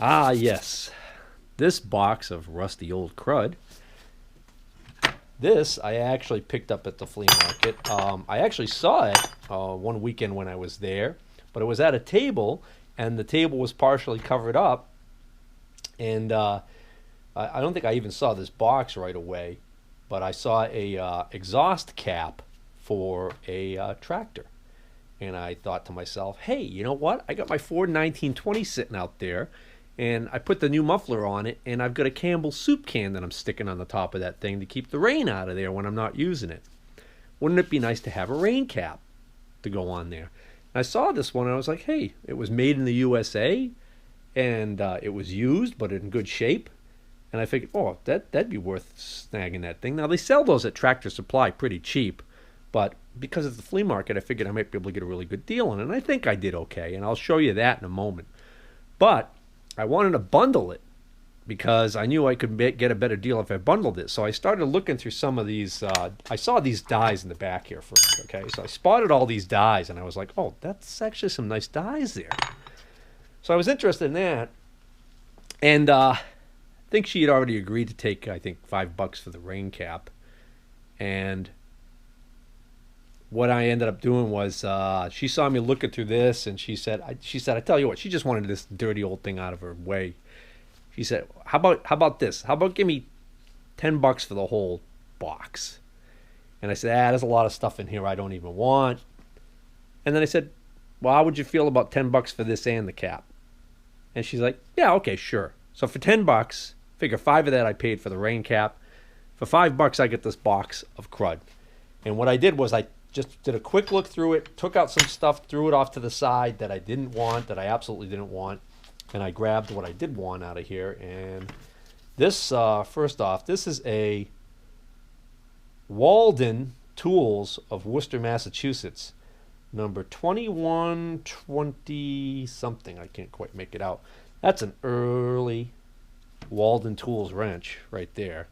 Ah, yes. This box of rusty old crud. This I actually picked up at the flea market. I actually saw it one weekend when I was there, but it was at a table, and the table was partially covered up. And I don't think I even saw this box right away, but I saw a exhaust cap for a tractor. And I thought to myself, hey, you know what? I got my Ford 1920 sitting out there, and I put the new muffler on it, and I've got a Campbell soup can that I'm sticking on the top of that thing to keep the rain out of there when I'm not using it. Wouldn't it be nice to have a rain cap to go on there? And I saw this one, and I was like, hey, it was made in the USA, and it was used, but in good shape. And I figured, oh, that'd be worth snagging that thing. Now, they sell those at Tractor Supply pretty cheap, but because it's the flea market, I figured I might be able to get a really good deal on it. And I think I did okay, and I'll show you that in a moment. But I wanted to bundle it because I knew I could get a better deal if I bundled it. So I started looking through some of these. I saw these dies in the back here first, okay? So I spotted all these dies, and I was like, oh, that's actually some nice dies there. So I was interested in that. And I think she had already agreed to take, I think, $5 for the rain cap. And what I ended up doing was she saw me looking through this, and she said, I tell you what, she just wanted this dirty old thing out of her way. She said, how about this? How about give me $10 for the whole box? And I said, there's a lot of stuff in here I don't even want. And then I said, well, how would you feel about $10 for this and the cap? And she's like, yeah, okay, sure. So for $10, figure 5 of that I paid for the rain cap. For $5, I get this box of crud. And what I did was I just did a quick look through it, took out some stuff, threw it off to the side that I didn't want, that I absolutely didn't want, and I grabbed what I did want out of here. And this, first off, this is a Walden Tools of Worcester, Massachusetts, number 2120 something. I can't quite make it out. That's an early Walden Tools wrench right there.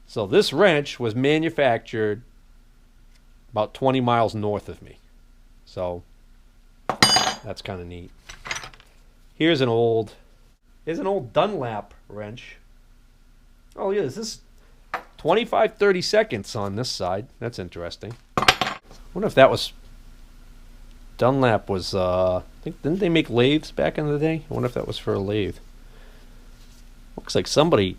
So this wrench was manufactured about 20 miles north of me. So that's kind of neat. Here's an old Dunlap wrench. Oh yeah, this is 25-30 seconds on this side. That's interesting. I wonder if that was Dunlap was I think, didn't they make lathes back in the day? I wonder if that was for a lathe. Looks like somebody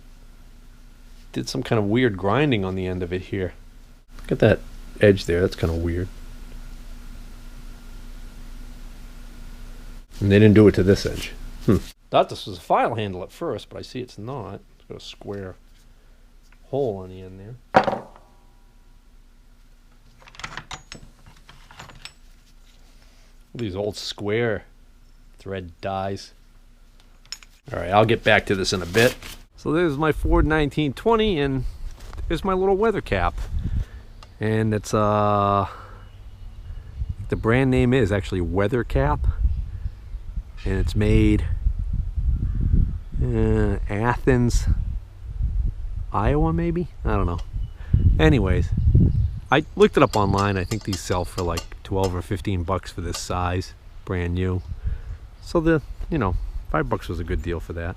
did some kind of weird grinding on the end of it here. Look at that edge there. That's kind of weird. And they didn't do it to this edge. Thought this was a file handle at first, but I see it's not. It's got a square hole on the end there. These old square thread dies. All right, I'll get back to this in a bit. So there's my Ford 1920, and there's my little weather cap. And it's the brand name is actually Weather Cap, and it's made Athens, Iowa, maybe? I don't know. Anyways, I looked it up online. I think these sell for like 12 or 15 bucks for this size, brand new. So $5 was a good deal for that.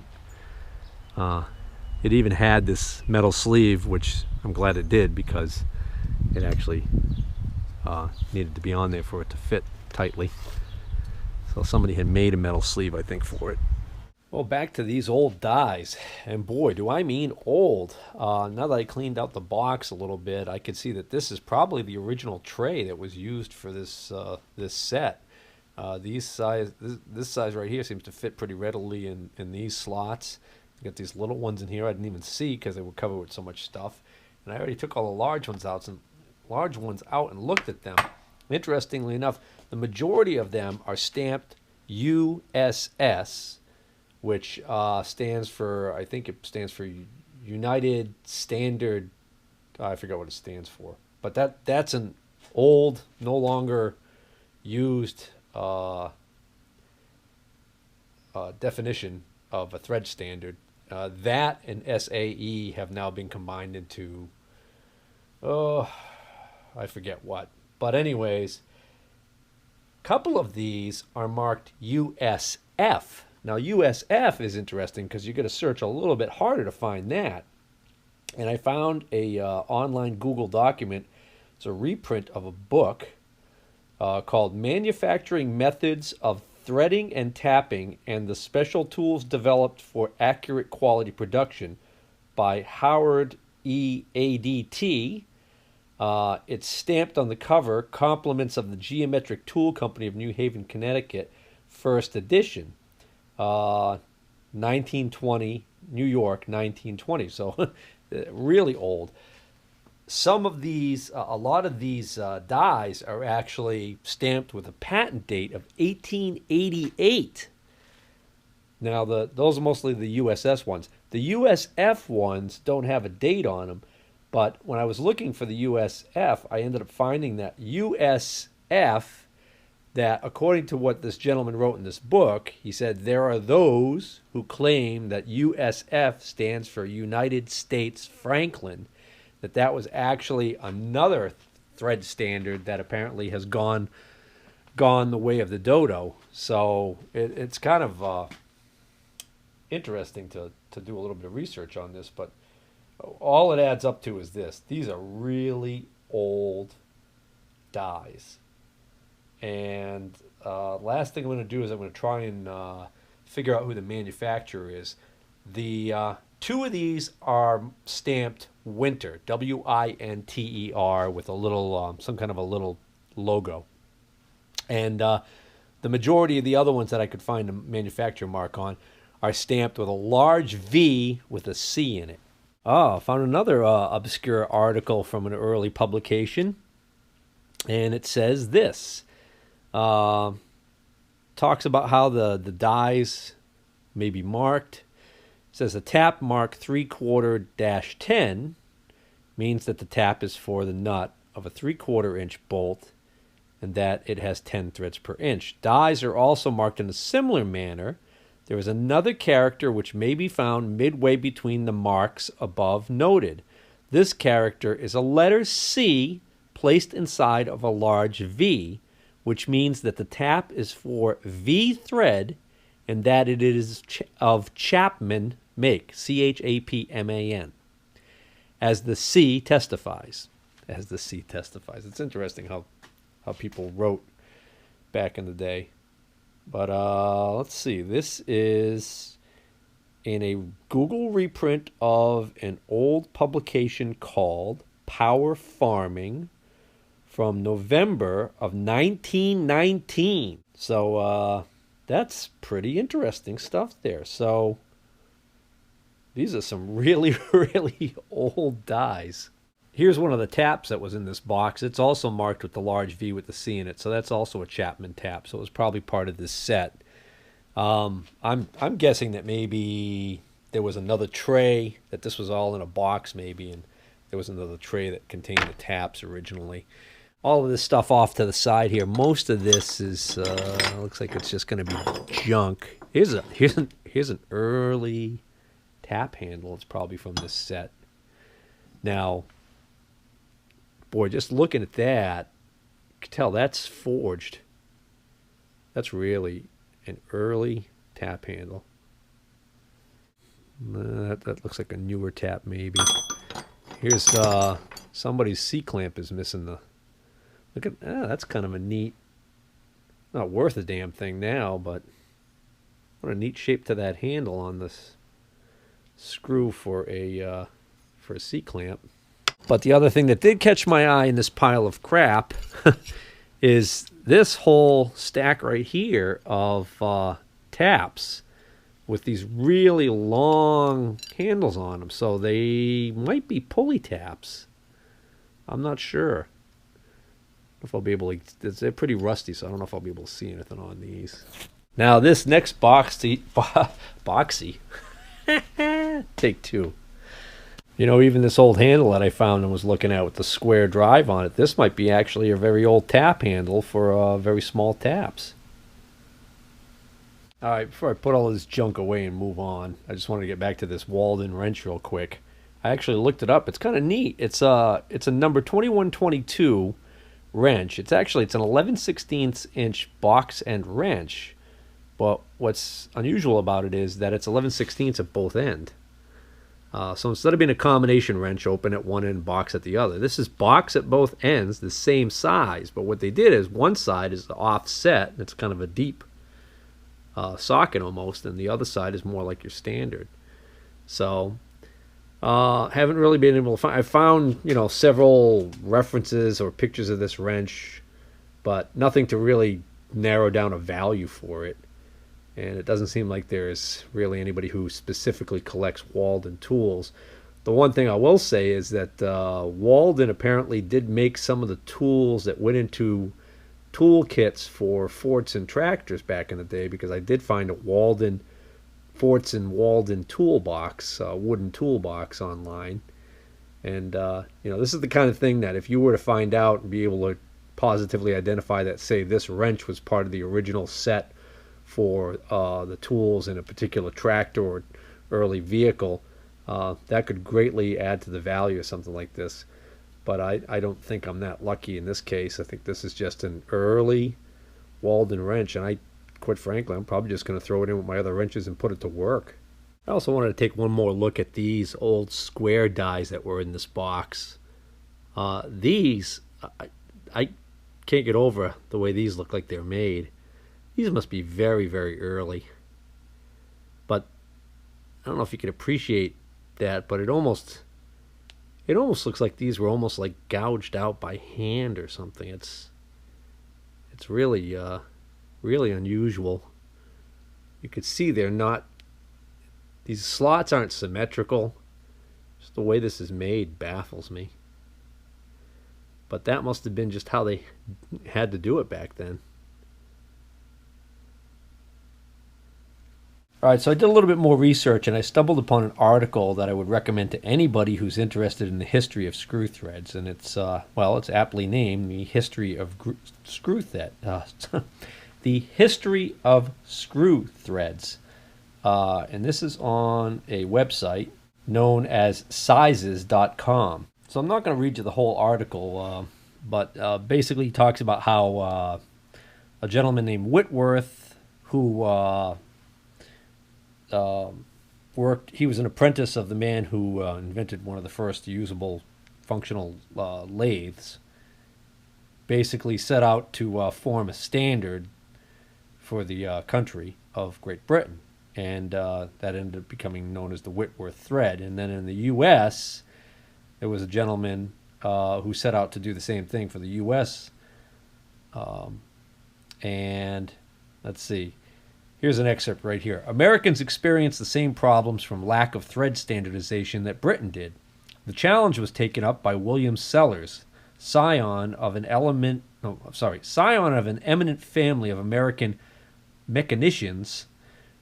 It even had this metal sleeve, which I'm glad it did because it actually needed to be on there for it to fit tightly. So somebody had made a metal sleeve, I think, for it. Well, back to these old dies, and boy, do I mean old. Now that I cleaned out the box a little bit, I could see that this is probably the original tray that was used for this this set. This size right here seems to fit pretty readily in these slots. You got these little ones in here I didn't even see because they were covered with so much stuff. And I already took all the large ones out and looked at them. Interestingly enough, the majority of them are stamped USS, which stands for, I think it stands for United Standard. I forget what it stands for, but that's an old, no longer used definition of a thread standard. That and SAE have now been combined into, I forget what. But anyways, a couple of these are marked USF, Now, USF is interesting because you got to search a little bit harder to find that. And I found a online Google document. It's a reprint of a book called Manufacturing Methods of Threading and Tapping and the Special Tools Developed for Accurate Quality Production by Howard E. A.D.T. It's stamped on the cover, Compliments of the Geometric Tool Company of New Haven, Connecticut, first edition, 1920, New York, 1920. So really old. Some of these, a lot of these dies are actually stamped with a patent date of 1888. Now, those are mostly the USS ones. The USF ones don't have a date on them, but when I was looking for the USF, I ended up finding that USF, that according to what this gentleman wrote in this book, he said there are those who claim that USF stands for United States Franklin, that was actually another thread standard that apparently has gone the way of the dodo. So it's kind of interesting to do a little bit of research on this, but all it adds up to is this. These are really old dies. And last thing I'm going to do is I'm going to try and figure out who the manufacturer is. The two of these are stamped Winter, W-I-N-T-E-R, with a little some kind of a little logo. And the majority of the other ones that I could find a manufacturer mark on are stamped with a large V with a C in it. I found another obscure article from an early publication, and it says this. Talks about how the dies may be marked. It says a tap mark 3/4-10 means that the tap is for the nut of a 3/4 inch bolt and that it has 10 threads per inch. Dies are also marked in a similar manner. There is another character which may be found midway between the marks above noted. This character is a letter C placed inside of a large V, which means that the tap is for V thread and that it is of Chapman make, C-H-A-P-M-A-N, as the C testifies. As the C testifies. It's interesting how people wrote back in the day. But let's see. This is in a Google reprint of an old publication called Power Farming from November of 1919. So that's pretty interesting stuff there. So these are some really, really old dies. Here's one of the taps that was in this box. It's also marked with the large V with the C in it, so that's also a Chapman tap. So it was probably part of this set. I'm guessing that maybe there was another tray, that this was all in a box maybe, and there was another tray that contained the taps originally. All of this stuff off to the side here. Most of this is looks like it's just going to be junk. Here's an early tap handle. It's probably from this set. Now, boy, just looking at that, you can tell that's forged. That's really an early tap handle. That looks like a newer tap maybe. Here's somebody's C-clamp is missing the... Look at that's kind of a neat... Not worth a damn thing now, but what a neat shape to that handle on this screw for a C-clamp. But the other thing that did catch my eye in this pile of crap is this whole stack right here of taps with these really long handles on them. So they might be pulley taps. I'm not sure. If I'll be able to... They're pretty rusty, so I don't know if I'll be able to see anything on these. Now this next boxy... Take two. You know, even this old handle that I found and was looking at with the square drive on it, this might be actually a very old tap handle for very small taps. All right, before I put all this junk away and move on, I just wanted to get back to this Walden wrench real quick. I actually looked it up. It's kind of neat. It's a number 2122 wrench. It's an 11/16 inch box end wrench, But what's unusual about it is that it's 11/16 at both ends. So instead of being a combination wrench, open at one end, box at the other, this is box at both ends, the same size. But what they did is one side is the offset, it's kind of a deep socket almost, and the other side is more like your standard. So haven't really been able to find. I found several references or pictures of this wrench, but nothing to really narrow down a value for it. And it doesn't seem like there's really anybody who specifically collects Walden tools. The one thing I will say is that Walden apparently did make some of the tools that went into tool kits for forts and tractors back in the day, because I did find a Walden forts and Walden toolbox, wooden toolbox online. And this is the kind of thing that if you were to find out and be able to positively identify that, say, this wrench was part of the original set for the tools in a particular tractor or early vehicle, that could greatly add to the value of something like this. But I don't think I'm that lucky in this case. I think this is just an early Walden wrench, and quite frankly, I'm probably just going to throw it in with my other wrenches and put it to work. I also wanted to take one more look at these old square dies that were in this box. These, I can't get over the way these look like they're made. These must be very, very early. But I don't know if you can appreciate that, but it almost looks like these were almost like gouged out by hand or something. It's really really unusual. You could see these slots aren't symmetrical. Just the way this is made baffles me. But that must have been just how they had to do it back then. All right, so I did a little bit more research, and I stumbled upon an article that I would recommend to anybody who's interested in the history of screw threads, and it's aptly named "The History of Screw Thread." The History of Screw Threads, and this is on a website known as sizes.com. So I'm not going to read you the whole article, but basically he talks about how a gentleman named Whitworth, who he was an apprentice of the man who invented one of the first usable functional lathes, basically set out to form a standard for the country of Great Britain. And that ended up becoming known as the Whitworth thread. And then in the U.S., there was a gentleman who set out to do the same thing for the U.S. And let's see. Here's an excerpt right here. Americans experienced the same problems from lack of thread standardization that Britain did. The challenge was taken up by William Sellers, scion of an eminent family of American mechanicians,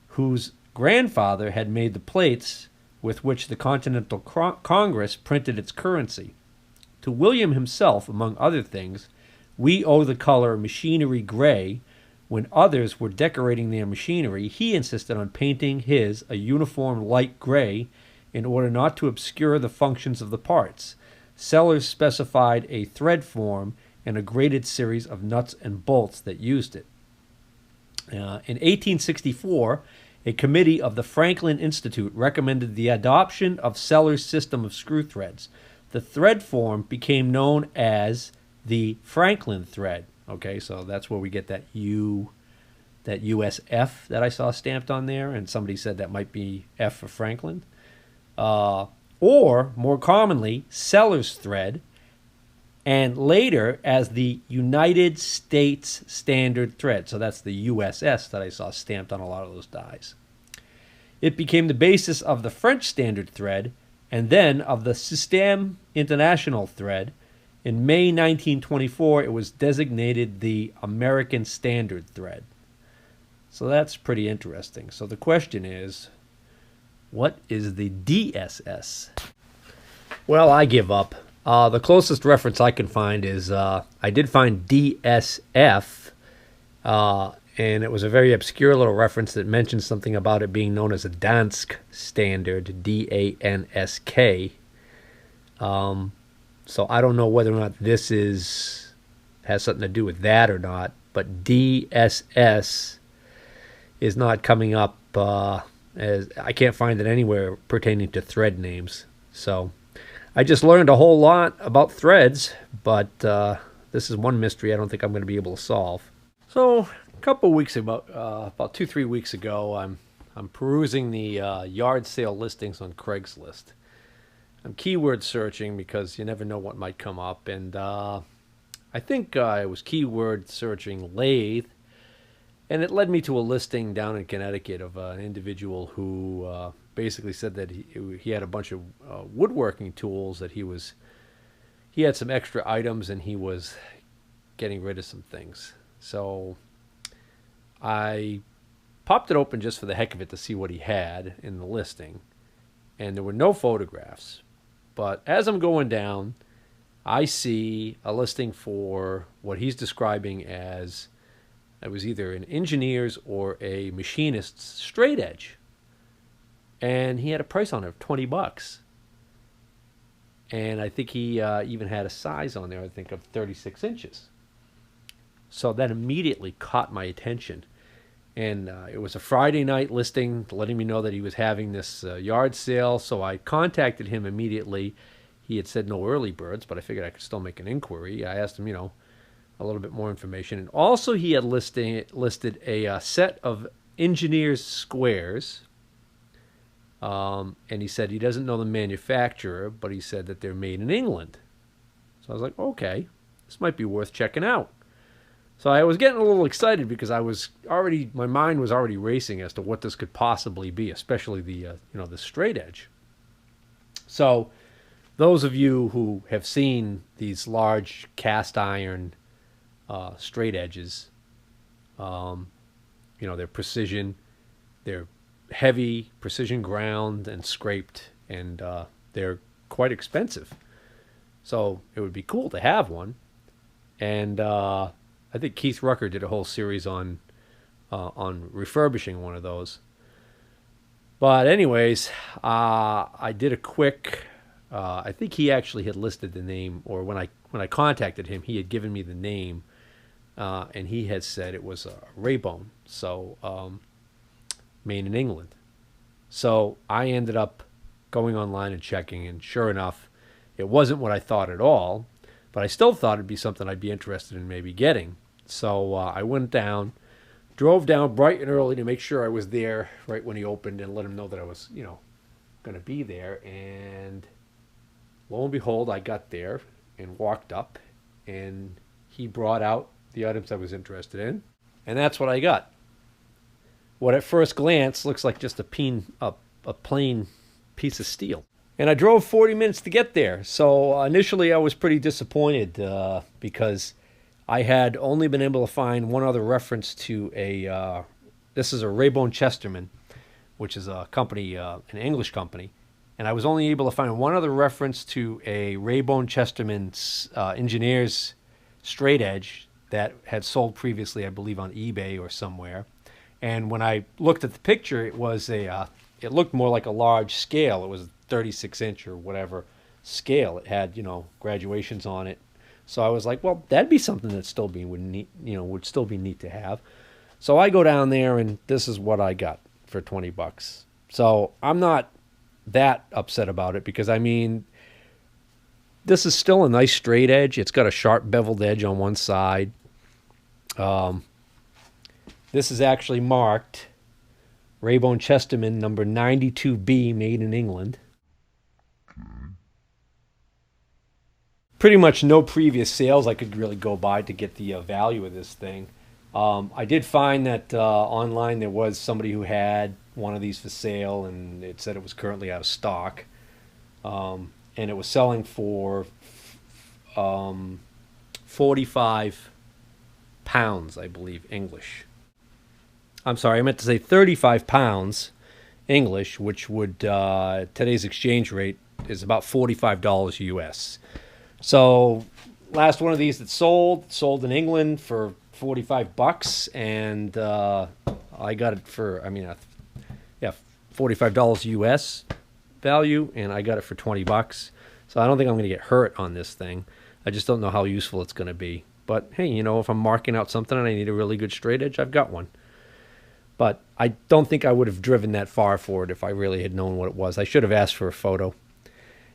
whose grandfather had made the plates with which the Continental Congress printed its currency. To William himself, among other things, we owe the color machinery gray. When others were decorating their machinery, he insisted on painting his a uniform light gray in order not to obscure the functions of the parts. Sellers specified a thread form and a graded series of nuts and bolts that used it. In 1864, a committee of the Franklin Institute recommended the adoption of Sellers' system of screw threads. The thread form became known as the Franklin thread. Okay, so that's where we get that USF that I saw stamped on there, and somebody said that might be F for Franklin. Or, more commonly, Sellers thread, and later as the United States Standard Thread. So that's the USS that I saw stamped on a lot of those dies. It became the basis of the French Standard Thread and then of the Système International Thread. In May 1924, it was designated the American Standard Thread. So that's pretty interesting. So the question is, what is the DSS? Well, I give up. The closest reference I can find is I did find DSF, and it was a very obscure little reference that mentioned something about it being known as a Dansk standard, DANSK. So I don't know whether or not this has something to do with that or not, but DSS is not coming up, as I can't find it anywhere pertaining to thread names. So I just learned a whole lot about threads, but this is one mystery I don't think I'm going to be able to solve. So a couple of weeks ago, about 2-3 weeks ago, I'm perusing the yard sale listings on Craigslist. I'm keyword searching because you never know what might come up, and I think I was keyword searching lathe, and it led me to a listing down in Connecticut of an individual who basically said that he had a bunch of woodworking tools, that he had some extra items and he was getting rid of some things. So I popped it open just for the heck of it to see what he had in the listing, and there were no photographs. But as I'm going down, I see a listing for what he's describing as, it was either an engineer's or a machinist's straight edge. And he had a price on it of $20. And I think he even had a size on there, I think, of 36 inches. So that immediately caught my attention. And it was a Friday night listing letting me know that he was having this yard sale. So I contacted him immediately. He had said no early birds, but I figured I could still make an inquiry. I asked him, a little bit more information. And also he had listed a set of engineer's squares. And he said he doesn't know the manufacturer, but he said that they're made in England. So I was like, okay, this might be worth checking out. So I was getting a little excited because my mind was already racing as to what this could possibly be, especially the straight edge. So those of you who have seen these large cast iron straight edges, they're precision, they're heavy, precision ground and scraped, and they're quite expensive. So it would be cool to have one. And I think Keith Rucker did a whole series on refurbishing one of those. But anyways, I did a quick. I think he actually had listed the name, or when I contacted him, he had given me the name, and he had said it was Raybone, so made in England. So I ended up going online and checking, and sure enough, it wasn't what I thought at all. But I still thought it'd be something I'd be interested in maybe getting. So I went down, drove down bright and early to make sure I was there right when he opened and let him know that I was, going to be there. And lo and behold, I got there and walked up, and he brought out the items I was interested in. And that's what I got. What at first glance looks like just a plain piece of steel. And I drove 40 minutes to get there. So initially I was pretty disappointed because I had only been able to find one other reference to this is a Raybone Chesterman, which is a company, an English company. And I was only able to find one other reference to a Raybone Chesterman's engineer's straight edge that had sold previously, I believe, on eBay or somewhere. And when I looked at the picture, it looked more like a large scale. It was 36 inch or whatever scale. It had, graduations on it. So I was like, well, that'd be something that would still be neat to have. So I go down there, and this is what I got for $20. So I'm not that upset about it because this is still a nice straight edge. It's got a sharp beveled edge on one side. This is actually marked Raybone Chesterman number 92B, made in England. Pretty much no previous sales I could really go by to get the value of this thing. I did find that online there was somebody who had one of these for sale, and it said it was currently out of stock. And it was selling for 45 pounds, I believe, English. I'm sorry, I meant to say 35 pounds English, which would, today's exchange rate is about $45 US. So last one of these that sold in England for $45, and I got it for, $45 US value, and I got it for $20. So I don't think I'm going to get hurt on this thing. I just don't know how useful it's going to be. But hey, if I'm marking out something and I need a really good straight edge, I've got one. But I don't think I would have driven that far for it if I really had known what it was. I should have asked for a photo.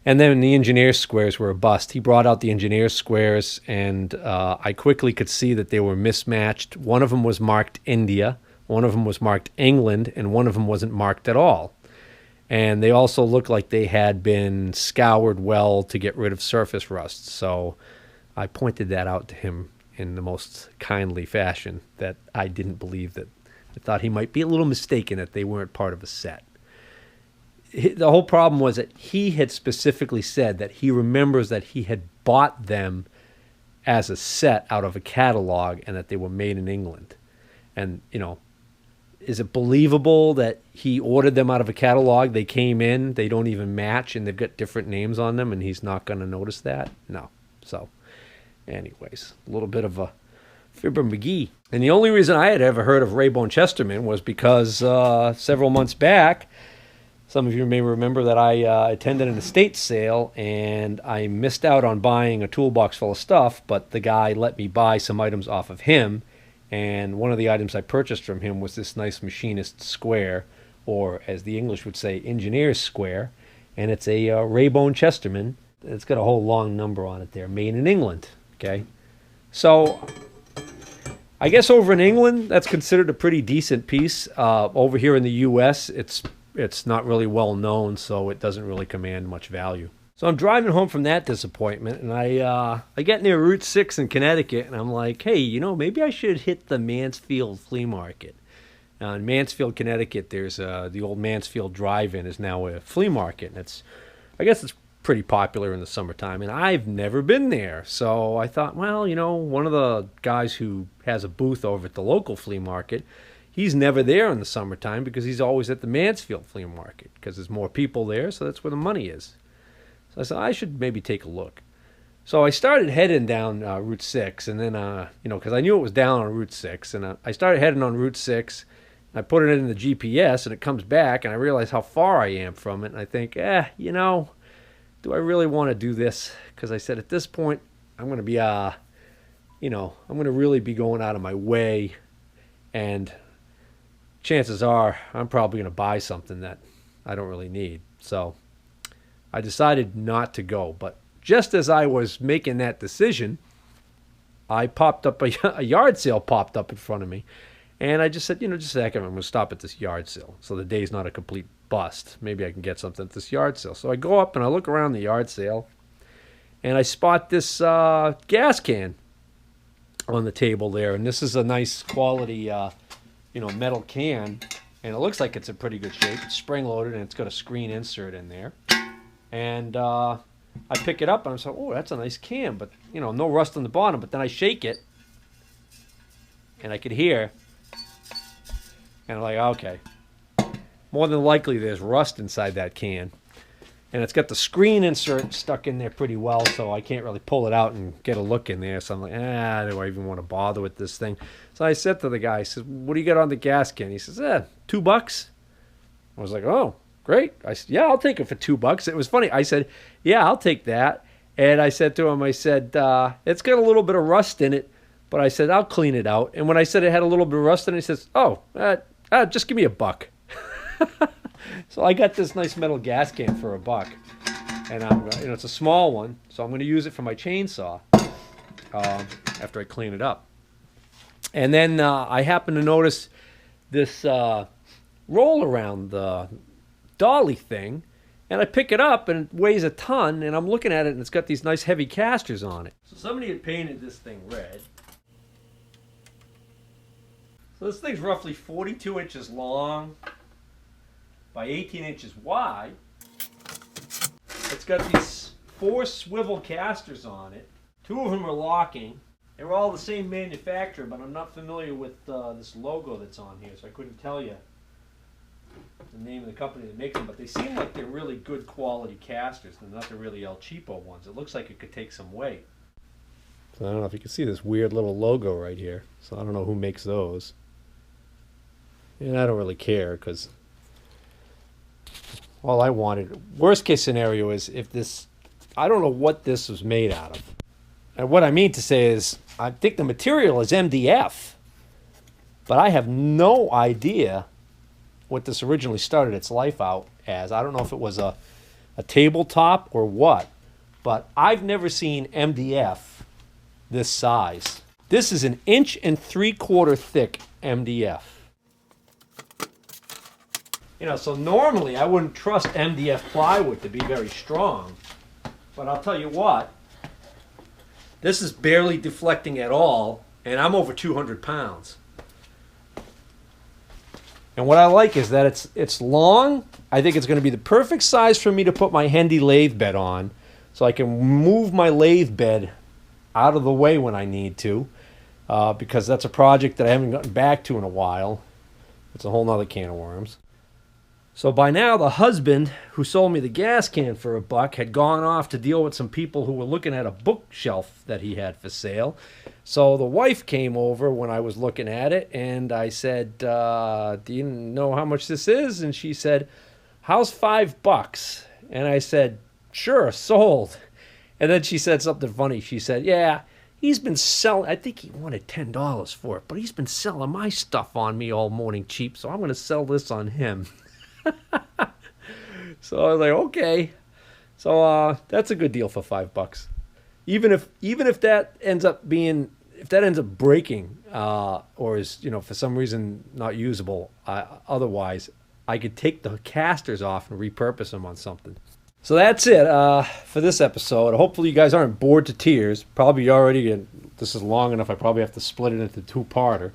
And then the engineer squares were a bust. He brought out the engineer squares, and I quickly could see that they were mismatched. One of them was marked India, one of them was marked England, and one of them wasn't marked at all. And they also looked like they had been scoured well to get rid of surface rust. So I pointed that out to him in the most kindly fashion, that I didn't believe that. I thought he might be a little mistaken that they weren't part of a set. The whole problem was that he had specifically said that he remembers that he had bought them as a set out of a catalog and that they were made in England. And, you know, is it believable that he ordered them out of a catalog? They came in, they don't even match, and they've got different names on them, and he's not going to notice that? No. So, anyways, a little bit of a Fibber McGee. And the only reason I had ever heard of Raybone Chesterman was because several months back, some of you may remember that I attended an estate sale, and I missed out on buying a toolbox full of stuff, but the guy let me buy some items off of him, and one of the items I purchased from him was this nice Machinist square, or as the English would say, engineer's square, and it's a Raybone Chesterman. It's got a whole long number on it there, made in England, okay? So I guess over in England, that's considered a pretty decent piece. Over here in the U.S., it's not really well known, so it doesn't really command much value. So I'm driving home from that disappointment, and I get near Route 6 in Connecticut, and I'm like, hey, you know, maybe I should hit the Mansfield Flea Market. In Mansfield, Connecticut, there's the old Mansfield Drive-In is now a flea market, and I guess it's pretty popular in the summertime, and I've never been there. So I thought, well, you know, one of the guys who has a booth over at the local flea market, he's never there in the summertime because he's always at the Mansfield Flea Market because there's more people there, so that's where the money is. So I said, I should maybe take a look. So I started heading down Route 6, and then, you know, because I knew it was down on Route 6, and I started heading on Route 6. I put it in the GPS, and it comes back, and I realize how far I am from it, and I think, you know, do I really want to do this? Because I said, at this point, I'm going to be, you know, I'm going to really be going out of my way, and chances are I'm probably going to buy something that I don't really need. So I decided not to go. But just as I was making that decision, I popped up, a yard sale popped up in front of me. And I just said, you know, just a second, I'm going to stop at this yard sale. So the day's not a complete bust. Maybe I can get something at this yard sale. So I go up and I look around the yard sale, and I spot this gas can on the table there. And this is a nice quality you know, metal can, and it looks like it's in pretty good shape. It's spring-loaded, and it's got a screen insert in there. And I pick it up, and I'm like, oh, that's a nice can, but, you know, no rust on the bottom. But then I shake it, and I could hear, and I'm like, okay, more than likely there's rust inside that can. And it's got the screen insert stuck in there pretty well, so I can't really pull it out and get a look in there. So I'm like, do I even want to bother with this thing? So I said to the guy, I said, what do you got on the gas can? He says, $2. I was like, oh, great. I said, yeah, I'll take it for $2. It was funny. I said, yeah, I'll take that. And I said to him, I said, it's got a little bit of rust in it, but I said, I'll clean it out. And when I said it had a little bit of rust in it, he says, just give me $1. So I got this nice metal gas can for $1, and you know, it's a small one, so I'm going to use it for my chainsaw after I clean it up. And then I happen to notice this roll around the dolly thing, and I pick it up, and it weighs a ton, and I'm looking at it, and it's got these nice heavy casters on it. So somebody had painted this thing red. So this thing's roughly 42 inches long by 18 inches wide. It's got these 4 swivel casters on it. 2 of them are locking. They were all the same manufacturer, but I'm not familiar with this logo that's on here, so I couldn't tell you the name of the company that makes them, but they seem like they're really good quality casters. They're not the really El Cheapo ones. It looks like it could take some weight. So I don't know if you can see this weird little logo right here. So I don't know who makes those. And I don't really care, because all I wanted, worst case scenario is if this, I don't know what this was made out of. And what I mean to say is, I think the material is MDF. But I have no idea what this originally started its life out as. I don't know if it was a tabletop or what, but I've never seen MDF this size. This is 1.75 inches thick MDF. You know, so normally I wouldn't trust MDF plywood to be very strong, but I'll tell you what, this is barely deflecting at all, and I'm over 200 pounds. And what I like is that it's long. I think it's going to be the perfect size for me to put my Hendy lathe bed on, so I can move my lathe bed out of the way when I need to, because that's a project that I haven't gotten back to in a while. It's a whole nother can of worms. So by now, the husband who sold me the gas can for $1 had gone off to deal with some people who were looking at a bookshelf that he had for sale. So the wife came over when I was looking at it, and I said, do you know how much this is? And she said, how's $5? And I said, sure, sold. And then she said something funny. She said, yeah, he's been selling, I think he wanted $10 for it, but he's been selling my stuff on me all morning cheap, so I'm going to sell this on him. So I was like, okay. So that's a good deal for $5. Even if that ends up breaking, or is, you know, for some reason not usable, otherwise I could take the casters off and repurpose them on something. So that's it for this episode. Hopefully you guys aren't bored to tears. Probably already. This is long enough. I probably have to split it into two-parter.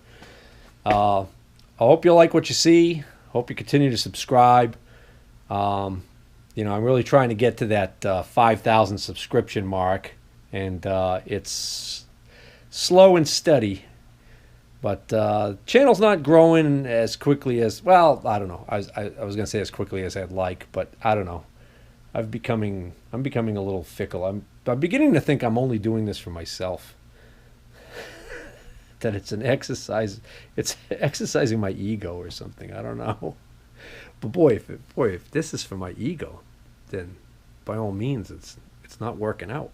I hope you like what you see. Hope you continue to subscribe. You know, I'm really trying to get to that 5,000 subscription mark, and it's slow and steady. But channel's not growing as quickly as, well, I don't know. I was going to say as quickly as I'd like, but I don't know. I'm becoming a little fickle. I'm beginning to think I'm only doing this for myself. That it's an exercise. It's exercising my ego or something. I don't know. But boy, if this is for my ego, then by all means, it's not working out.